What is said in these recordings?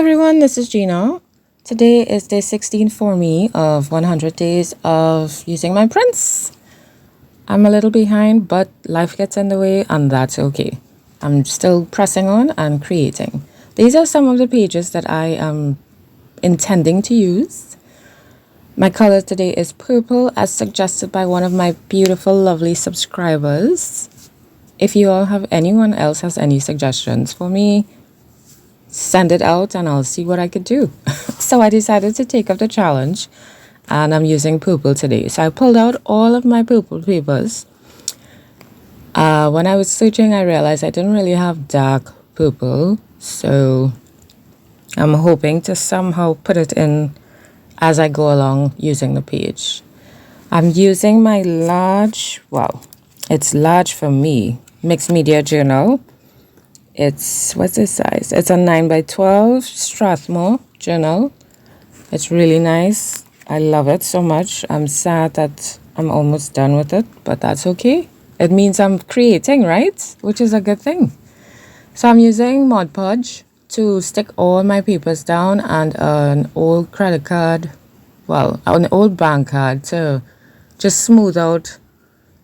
everyone, this is Gina. Today is day 16 for me of 100 days of using my prints. I'm a little behind, but life gets in the way and that's okay. I'm still pressing on and creating. These are some of the pages that I am intending to use. My color today is purple as suggested by one of my beautiful, lovely subscribers. If you all have anyone else has any suggestions for me, send it out and I'll see what I could do. So I decided to take up the challenge and I'm using purple today. So I pulled out all of my purple papers. When I was searching, I realized I didn't really have dark purple. So I'm hoping to somehow put it in as I go along using the page. I'm using my large, it's large for me, mixed media journal. What's this size? It's a 9x12 Strathmore journal. It's really nice. I love it so much. I'm sad that I'm almost done with it, but that's okay. It means I'm creating, right? Which is a good thing. So I'm using Mod Podge to stick all my papers down and an old credit card, an old bank card to just smooth out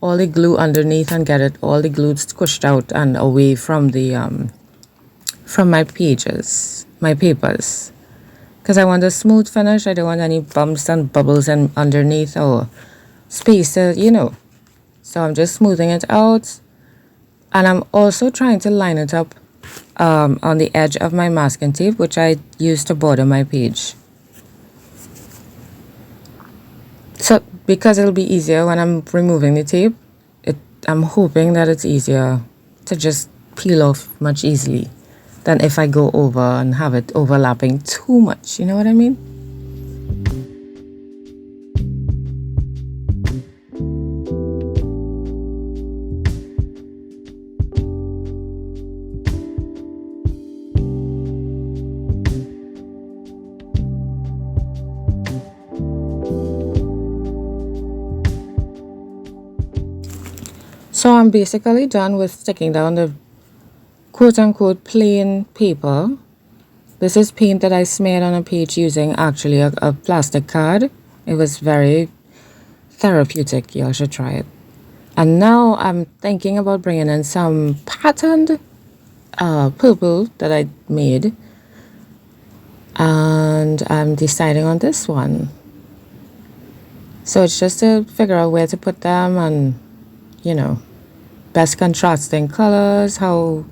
all the glue underneath and get all the glue squished out and away from the from my papers, because I want a smooth finish. I don't want any bumps and bubbles and underneath or spaces, so I'm just smoothing it out, and I'm also trying to line it up on the edge of my masking tape, which I use to border my page. So because it'll be easier when I'm removing the tape, I'm hoping that it's easier to just peel off much easily than if I go over and have it overlapping too much. You know what I mean? So I'm basically done with sticking down the quote-unquote plain paper. This is paint that I smeared on a page using actually a plastic card. It was very therapeutic. Y'all should try it. And now I'm thinking about bringing in some patterned purple that I made. And I'm deciding on this one. So it's just to figure out where to put them and, best contrasting colors, how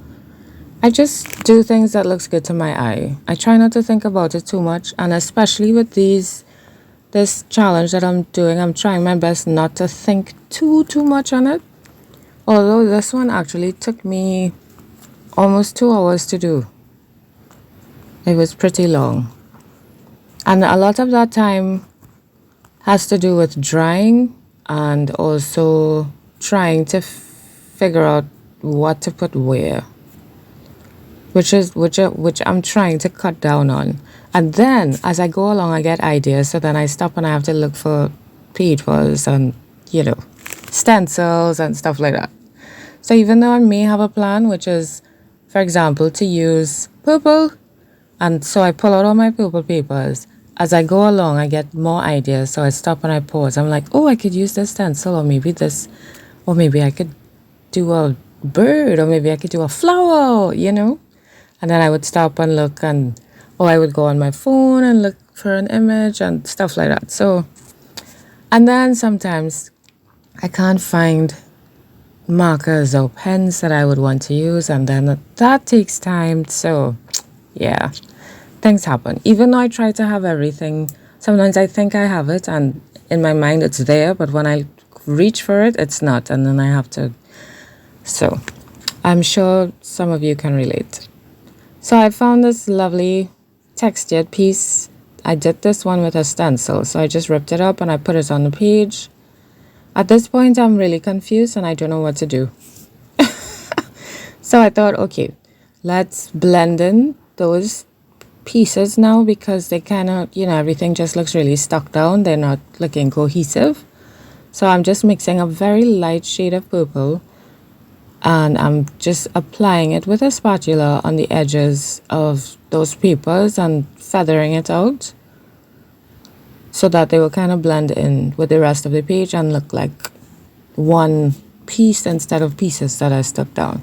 I just do things that looks good to my eye. I try not to think about it too much, and especially with this challenge that I'm doing, I'm trying my best not to think too much on it. Although this one actually took me almost 2 hours to do. It was pretty long. And a lot of that time has to do with drying and also trying to figure out what to put where, which I'm trying to cut down on. And then as I go along, I get ideas. So then I stop and I have to look for papers and, stencils and stuff like that. So even though I may have a plan, which is, for example, to use purple, and so I pull out all my purple papers, as I go along, I get more ideas. So I stop and I pause. I'm like, oh, I could use this stencil, or maybe this, or maybe I could do a bird, or maybe I could do a flower, And then I would stop and look, or I would go on my phone and look for an image and stuff like that. So, and then sometimes I can't find markers or pens that I would want to use, and then that takes time. So, yeah, things happen. Even though I try to have everything, sometimes I think I have it, and in my mind it's there, but when I reach for it, it's not, and then I have to. So, I'm sure some of you can relate. So I found this lovely textured piece. I did this one with a stencil. So I just ripped it up and I put it on the page. At this point, I'm really confused and I don't know what to do. So I thought, okay, let's blend in those pieces now, because they kind of, everything just looks really stuck down. They're not looking cohesive. So I'm just mixing a very light shade of purple and I'm just applying it with a spatula on the edges of those papers and feathering it out so that they will kind of blend in with the rest of the page and look like one piece instead of pieces that are stuck down.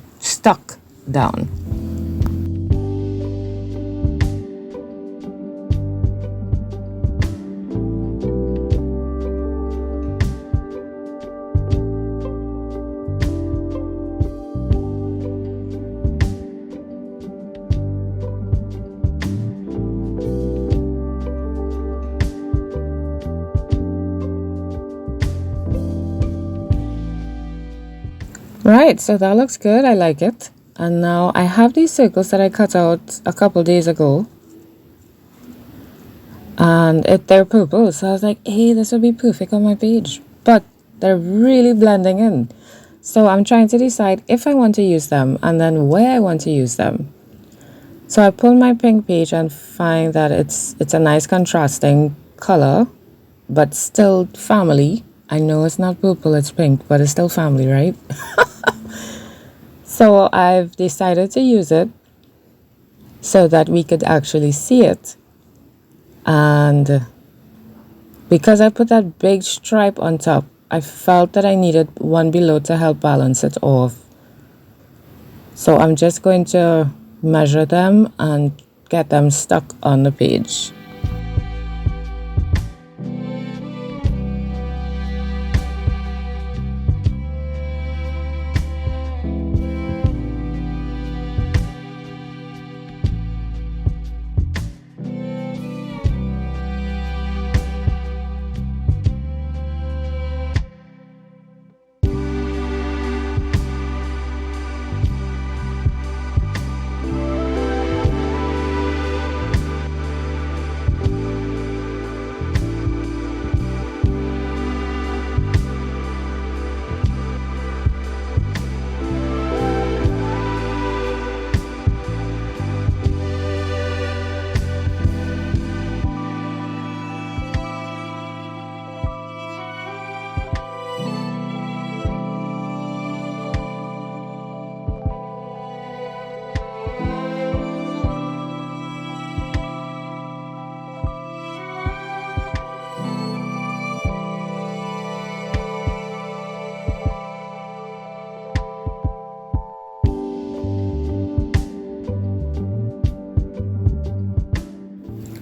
Right, so that looks good. I like it. And now I have these circles that I cut out a couple days ago. And they're purple, so I was like, hey, this would be perfect on my page. But they're really blending in. So I'm trying to decide if I want to use them and then where I want to use them. So I pull my pink page and find that it's a nice contrasting color, but still family. I know it's not purple, it's pink, but it's still family, right? So I've decided to use it so that we could actually see it. And because I put that big stripe on top, I felt that I needed one below to help balance it off. So I'm just going to measure them and get them stuck on the page.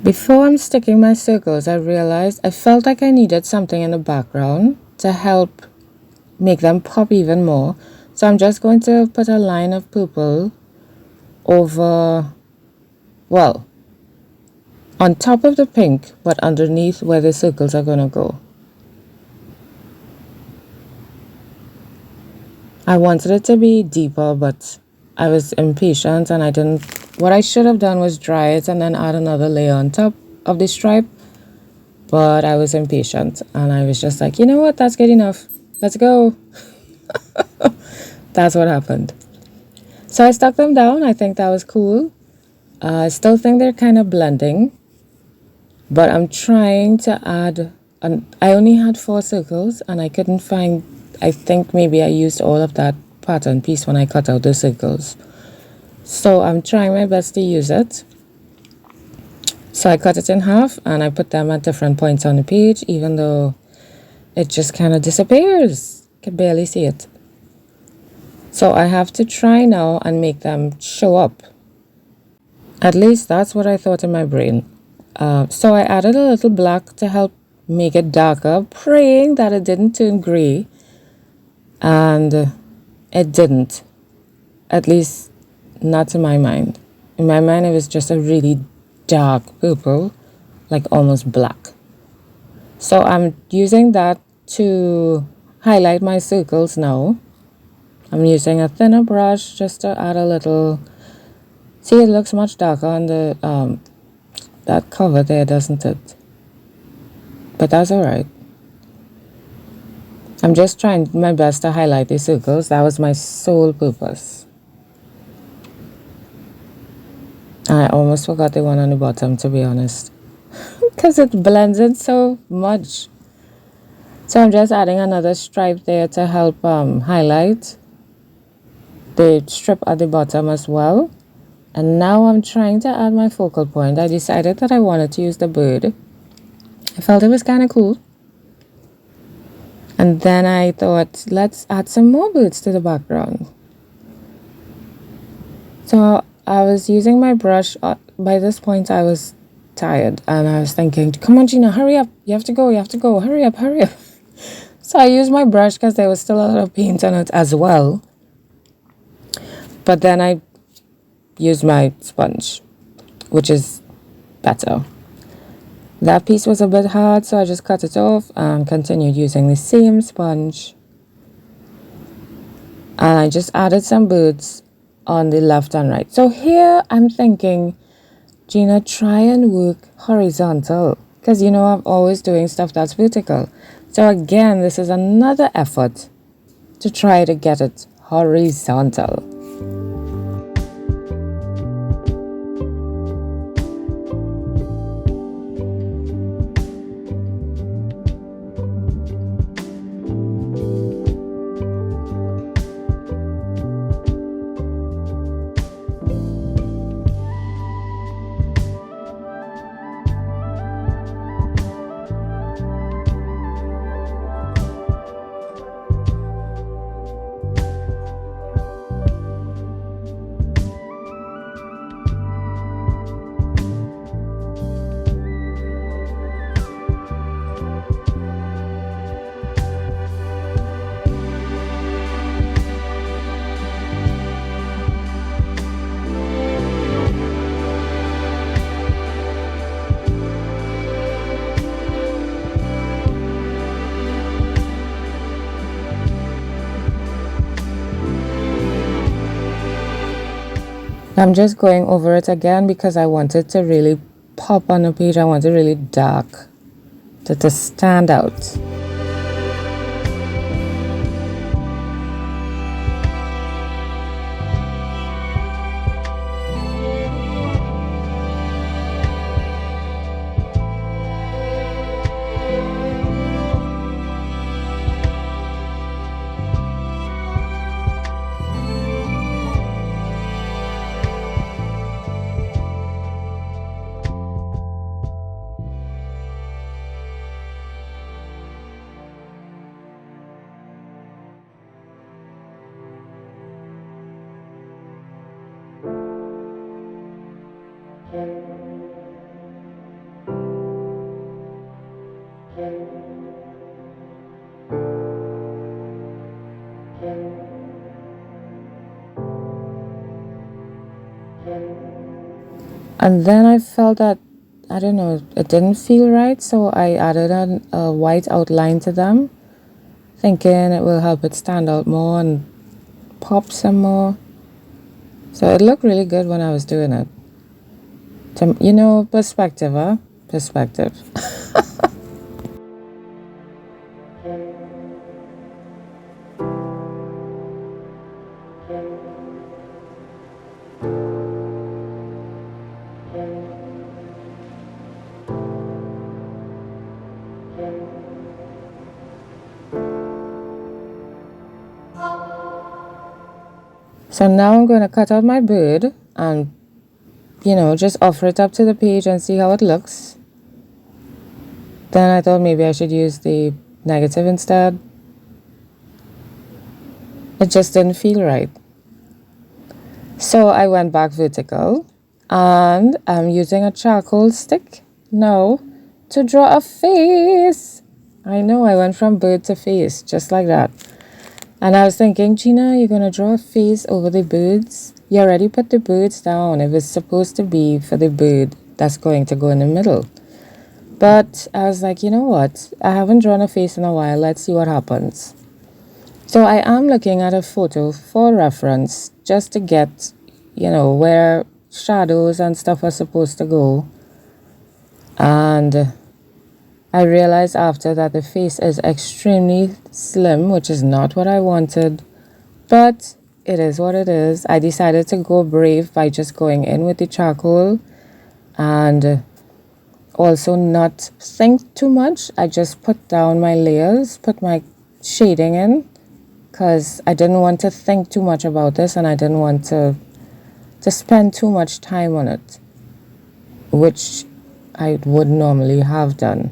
Before I'm sticking my circles, I realized I felt like I needed something in the background to help make them pop even more. So I'm just going to put a line of purple over, well, on top of the pink, but underneath where the circles are going to go. I wanted it to be deeper, but I was impatient and I didn't. What I should have done was dry it and then add another layer on top of the stripe. But I was impatient and I was just like, you know what, that's good enough. Let's go. That's what happened. So I stuck them down. I think that was cool. I still think they're kind of blending. But I'm trying to add, I only had 4 circles and I couldn't find, I think maybe I used all of that pattern piece when I cut out the circles. So I'm trying my best to use it. So I cut it in half and I put them at different points on the page, even though it just kind of disappears. I can barely see it. So I have to try now and make them show up. At least that's what I thought in my brain. So I added a little black to help make it darker, praying that it didn't turn gray. And it didn't. At least not to my mind. In my mind, it was just a really dark purple, like almost black. So I'm using that to highlight my circles now. I'm using a thinner brush just to add a little. See, it looks much darker on the that cover there, doesn't it? But that's all right. I'm just trying my best to highlight the circles. That was my sole purpose. I almost forgot the one on the bottom, to be honest, because it blends in so much. So I'm just adding another stripe there to help highlight. the strip at the bottom as well. And now I'm trying to add my focal point. I decided that I wanted to use the bird. I felt it was kind of cool. And then I thought, let's add some more birds to the background. So I was using my brush. By this point, I was tired. And I was thinking, come on, Gina, hurry up. You have to go. Hurry up, hurry up. So I used my brush because there was still a lot of paint on it as well. But then I used my sponge, which is better. That piece was a bit hard, so I just cut it off and continued using the same sponge. And I just added some birds on the left and right. So here I'm thinking, Gina, try and work horizontal, because you know I'm always doing stuff that's vertical. So again, this is another effort to try to get it horizontal. I'm just going over it again because I want it to really pop on the page. I want it really dark to stand out. And then I felt that, I don't know, it didn't feel right, so I added a white outline to them, thinking it will help it stand out more and pop some more. So it looked really good when I was doing it. You know, perspective, huh? Perspective. So now I'm going to cut out my bird and, you know, just offer it up to the page and see how it looks. Then I thought maybe I should use the negative instead. It just didn't feel right. So I went back vertical and I'm using a charcoal stick now to draw a face. I know, I went from bird to face, just like that. And I was thinking, Gina, you're going to draw a face over the birds? You already put the birds down. It was supposed to be for the bird that's going to go in the middle. But I was like, you know what? I haven't drawn a face in a while. Let's see what happens. So I am looking at a photo for reference just to get, you know, where shadows and stuff are supposed to go. And I realized after that the face is extremely slim, which is not what I wanted, but it is what it is. I decided to go brave by just going in with the charcoal and also not think too much. I just put down my layers, put my shading in, because I didn't want to think too much about this, and I didn't want to spend too much time on it, which I would normally have done.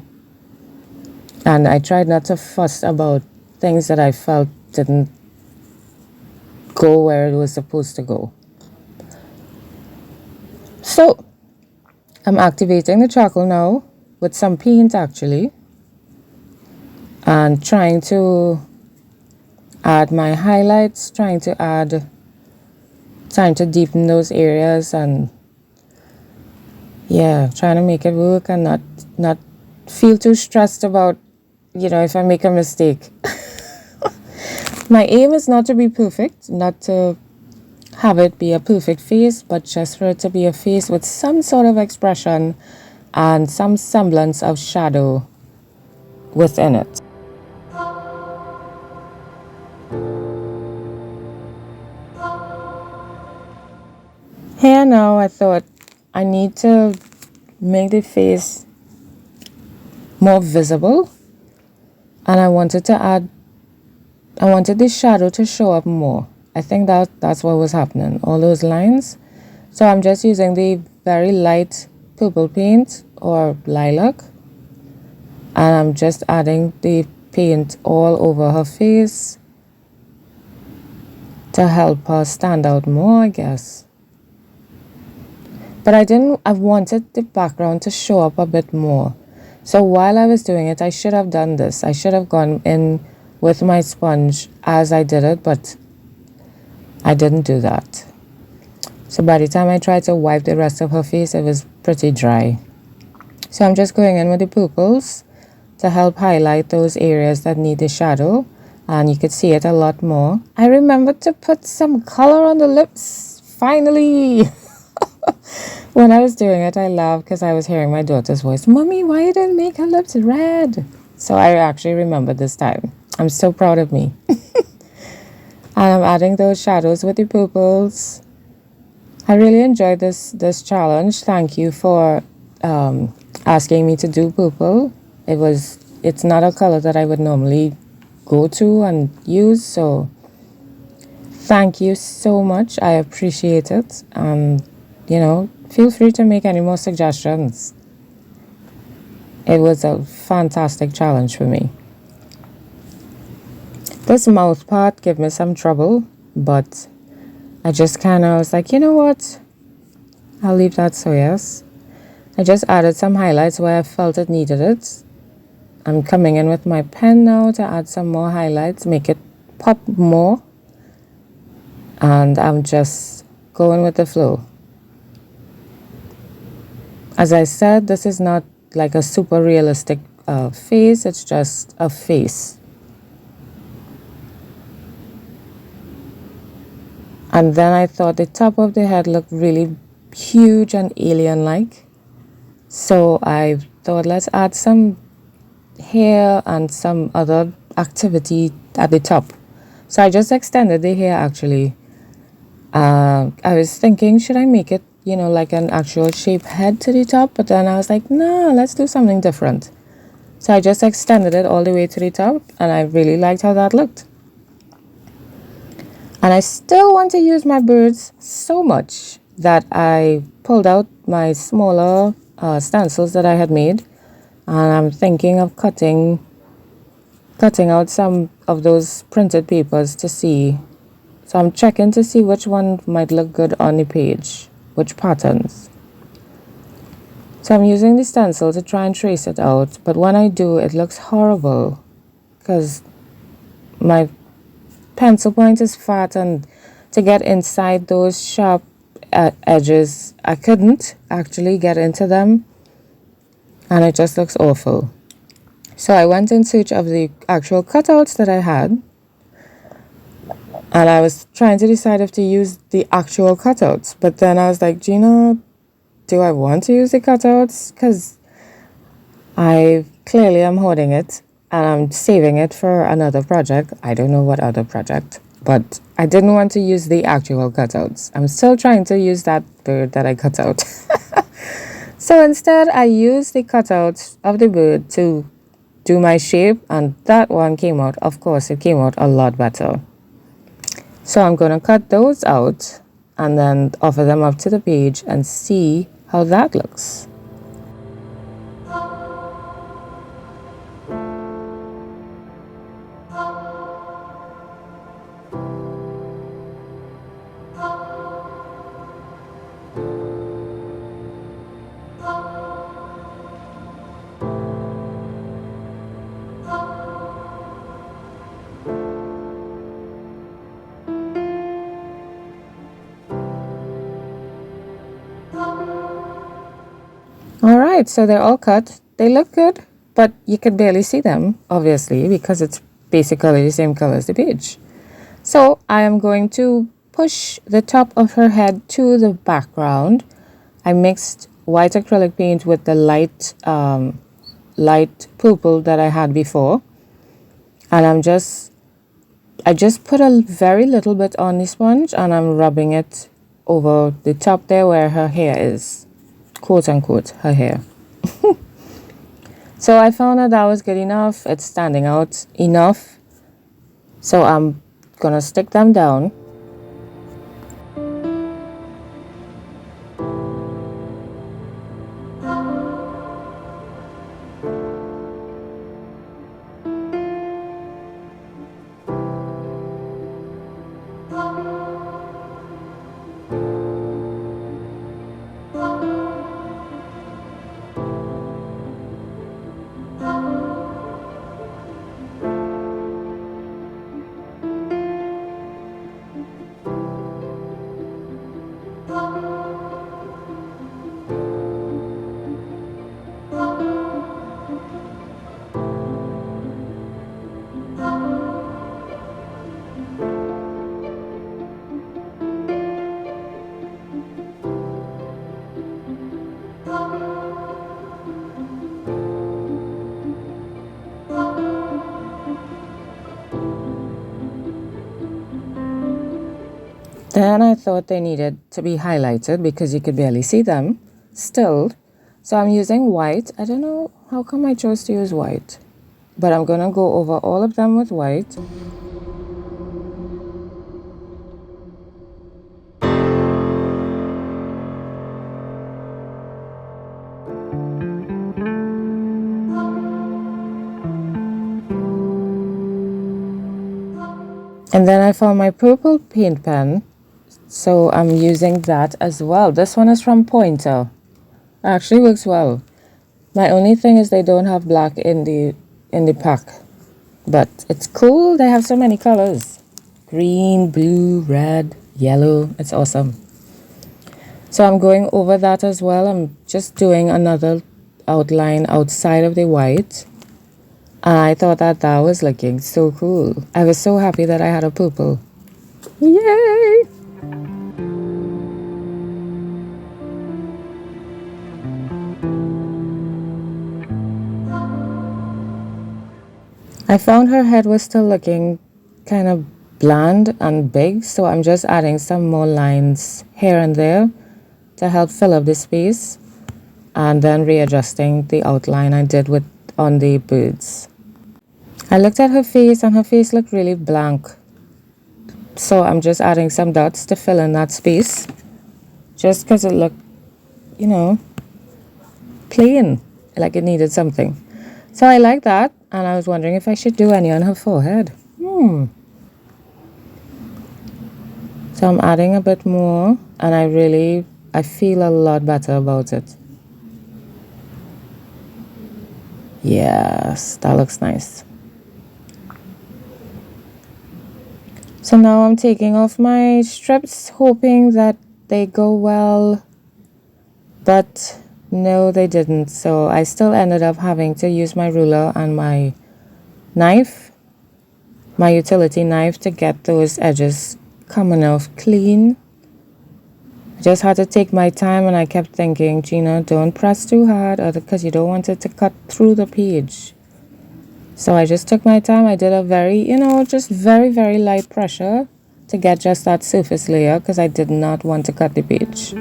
And I tried not to fuss about things that I felt didn't go where it was supposed to go. So I'm activating the charcoal now with some paint actually, and trying to add my highlights, trying to deepen those areas, and yeah, trying to make it work and not feel too stressed about, if I make a mistake. My aim is not to be perfect, not to have it be a perfect face, but just for it to be a face with some sort of expression and some semblance of shadow within it. Here now, I thought I need to make the face more visible, and I wanted the shadow to show up more. I think that's what was happening, all those lines. So I'm just using the very light purple paint or lilac, and I'm just adding the paint all over her face to help her stand out more, I guess. But I wanted the background to show up a bit more. So while I was doing it, I should have done this. I should have gone in with my sponge as I did it, but I didn't do that. So by the time I tried to wipe the rest of her face, it was pretty dry. So I'm just going in with the purples to help highlight those areas that need the shadow, and you could see it a lot more. I remembered to put some color on the lips, finally. When I was doing it, I laughed because I was hearing my daughter's voice, "Mommy, why you didn't make her lips red?" So I actually remembered this time. I'm so proud of me. And I'm adding those shadows with the purples. I really enjoyed this challenge. Thank you for asking me to do purple. It's not a color that I would normally go to and use, so thank you so much. I appreciate it. Feel free to make any more suggestions. It was a fantastic challenge for me. This mouth part gave me some trouble, but I just kind of was like, you know what? I'll leave that, so yes. I just added some highlights where I felt it needed it. I'm coming in with my pen now to add some more highlights, make it pop more. And I'm just going with the flow. As I said, this is not like a super realistic face, it's just a face. And then I thought the top of the head looked really huge and alien-like. So I thought, let's add some hair and some other activity at the top. So I just extended the hair actually. I was thinking, should I make it, like an actual shape head to the top? But then I was like, no, let's do something different. So I just extended it all the way to the top, and I really liked how that looked. And I still want to use my birds so much that I pulled out my smaller stencils that I had made, and I'm thinking of cutting out some of those printed papers to see. So I'm checking to see which one might look good on the page, which patterns. So I'm using the stencil to try and trace it out, but when I do, it looks horrible because my pencil point is fat, and to get inside those sharp edges, I couldn't actually get into them, and it just looks awful. So I went in search of the actual cutouts that I had, and I was trying to decide if to use the actual cutouts, but then I was like, Gina, do I want to use the cutouts? Because I clearly am hoarding it, and I'm saving it for another project. I don't know what other project, but I didn't want to use the actual cutouts. I'm still trying to use that bird that I cut out. So instead, I used the cutouts of the bird to do my shape, and that one came out, of course, it came out a lot better. So I'm going to cut those out and then offer them up to the page and see how that looks. All right, so they're all cut. They look good, but you could barely see them, obviously, because it's basically the same color as the page. So I am going to push the top of her head to the background. I mixed white acrylic paint with the light purple that I had before. And I just put a very little bit on the sponge and I'm rubbing it over the top there where her hair is. Quote unquote, her hair. So I found that was good enough. It's standing out enough. So I'm gonna stick them down. Then I thought they needed to be highlighted because you could barely see them still. So I'm using white. I don't know how come I chose to use white, but I'm gonna go over all of them with white. And then I found my purple paint pen, so I'm using that as well. This one is from Pointer. Actually works well. My only thing is they don't have black in the pack, but it's cool. They have so many colors: green, blue, red, yellow. It's awesome. So I'm going over that as well. I'm just doing another outline outside of the white. And I thought that was looking so cool. I was so happy that I had a purple. Yay! I found her head was still looking kind of bland and big, so I'm just adding some more lines here and there to help fill up the space, and then readjusting the outline I did with on the birds. I looked at her face and her face looked really blank, so I'm just adding some dots to fill in that space, just because it looked, plain, like it needed something. So I like that, and I was wondering if I should do any on her forehead. So I'm adding a bit more, and I feel a lot better about it. Yes, that looks nice. So now I'm taking off my strips, hoping that they go well, but no, they didn't. So I still ended up having to use my ruler and my knife, my utility knife, to get those edges coming off clean. I just had to take my time, and I kept thinking, Gina, don't press too hard because you don't want it to cut through the page. So I just took my time. I did a very, just very, very light pressure to get just that surface layer because I did not want to cut the page.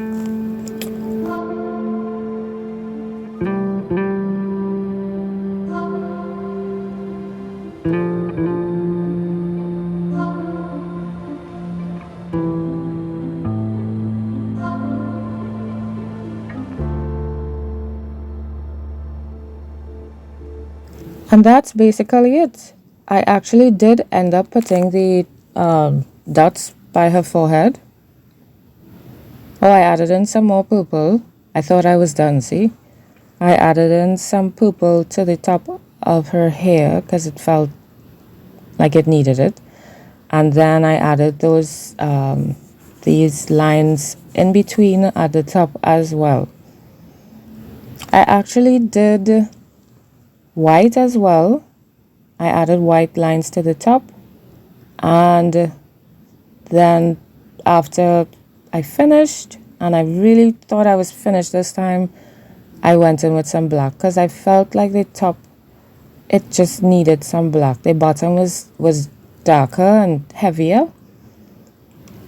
And that's basically it. I actually did end up putting the dots by her forehead. Oh, I added in some more purple. I thought I was done, see? I added in some purple to the top of her hair because it felt like it needed it. And then I added these lines in between at the top as well. I actually did white as well. I added white lines to the top, and then after I finished, and I really thought I was finished this time, I went in with some black because I felt like the top, it just needed some black. The bottom was darker and heavier,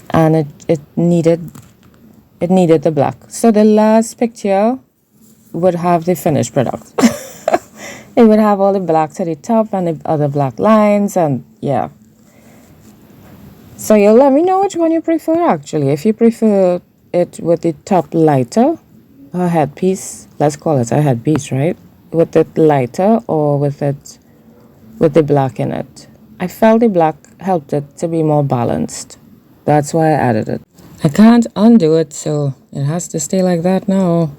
and it needed the black. So the last picture would have the finished product. It would have all the black to the top and the other black lines, and yeah. So you'll let me know which one you prefer actually. If you prefer it with the top lighter, a headpiece, let's call it a headpiece, right? With it lighter or with the black in it. I felt the black helped it to be more balanced. That's why I added it. I can't undo it, so it has to stay like that now.